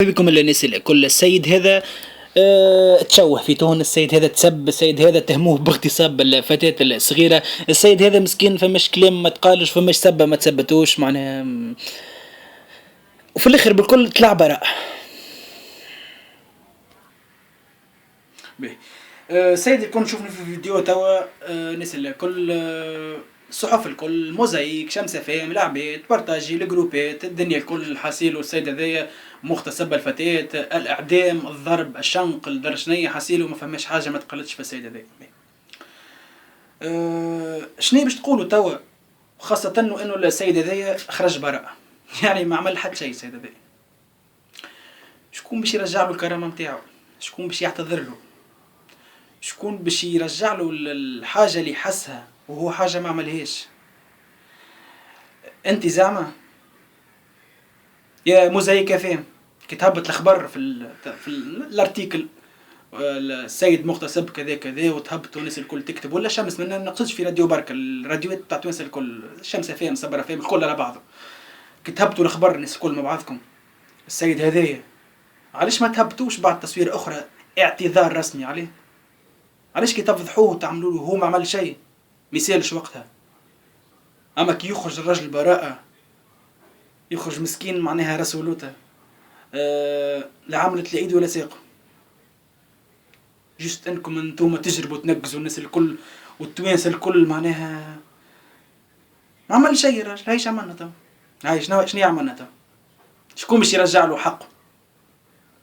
بكم الناس الكل. السيد هذا تشوه في تونس. السيد هذا تسب. السيد هذا تهموه باغتصاب الفتاة الصغيرة. السيد هذا مسكين فماش كلام ما تقالش، فماش سبة ما تثبتوش معناها. وفي الاخر بالكل طلع براء. باهي. السيد الكل شوفني في فيديو توا. الناس الكل الصحف الكل موزايك شمسة فام العباد بارتاجي الجروبات الدنيا الكل حاسيلو السيد هذايا مغتصب الفتاة، الاعدام، الضرب، الشنق، الدرشنية، حاسيلو ما فماش حاجة ما تقلتش في السيد هذايا. شنو باش تقولوا توا؟ خاصة انه السيد هذايا خرج براء يعني ما عمل حتى شيء السيد هذايا. شكون باش يرجع له الكرامة نتاعو؟ شكون باش يعتذر له؟ شكون باش يرجع له الحاجة اللي حسها وهو حاجة ما عملهاش؟ انت زعما يا موزايك فهم كي تهبط الخبر في الارتيكل السيد مغتصب كذا كذا وتهبطوا الناس الكل تكتب، ولا شمس ما نقصدش في راديو برك، الراديوات تاع تونس الكل شمس فهم صبر فهم الكل على بعضه. كي تهبطوا الخبر الناس الكل مع بعضكم السيد هذايا، علاش ما تهبطوش بعد تصوير اخرى اعتذار رسمي عليه؟ علاش كي تفضحوه وتعملوا له هو ما عمل شيء ما يسالش وقتها؟ اما كي يخرج الرجل براءة، يخرج مسكين معناها رسولوته لا عملت لا ايد ولا ساق. جست انكم انتم تجربوا تنقزوا الناس الكل والتوانسه الكل معناها ما عمل شيء الراجل. هاي ايش عملنا تو؟ هاي شنو عملنا تو؟ شكون باش يرجع له حقه؟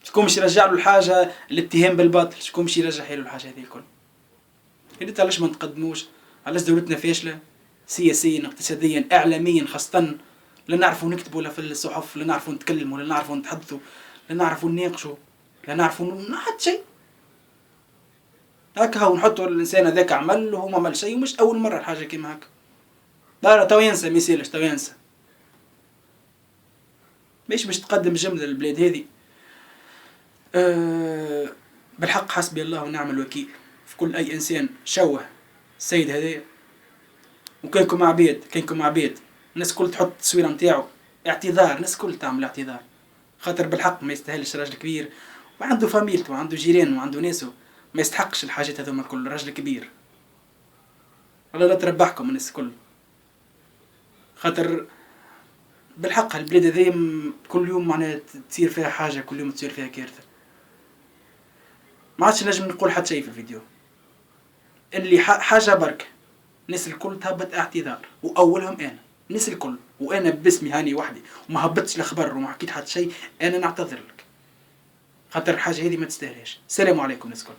شكون باش يرجع له الحاجه الاتهام بالباطل؟ شكون باش يرجع له الحاجه هذه الكل؟ قلت علاش ما نتقدموش؟ علاش دولتنا فاشله سياسيا اقتصاديا اعلاميا خاصه؟ لا نعرفوا نكتبوا لا في الصحف، لا نعرفوا نتكلموا، لا نعرفوا نتحدثوا، لا نعرفوا نناقشوا، لا نعرفوا حتى شيء. هكا هو نحطوا الانسان هذاك عمل وهو ما عمل شيء، ومش اول مره الحاجه كيما هكا. لا تو ينسى ما يسالش، تو ينسى. باش تقدم جمله للبلاد هذه. بالحق حسبي الله ونعم الوكيل في كل اي انسان شوه السيد هذايا. وكانكم عباد الناس كل تحط التصويره نتاعو اعتذار، الناس كل تعمل اعتذار، خاطر بالحق ما يستاهلش راجل كبير وعنده فاميلته وعنده جيران وعنده ناسه، ما يستحقش الحاجات هذوما الكل. راجل كبير الله لا تربحكم الناس الكل، خاطر بالحق البلاد هذه كل يوم معناها تصير فيها حاجه، كل يوم تصير فيها كارثه. ما عادش نجم نقول حتى شيء في الفيديو اللي حاجه برك. الناس الكل تهبط اعتذار واولهم انا، الناس الكل، وانا باسمي هاني وحدي وما هبطتش الخبر وما حكيت حتى شيء. انا نعتذر لك خاطر الحاجه هذه ما تستاهلهاش. السلام عليكم الناس الكل.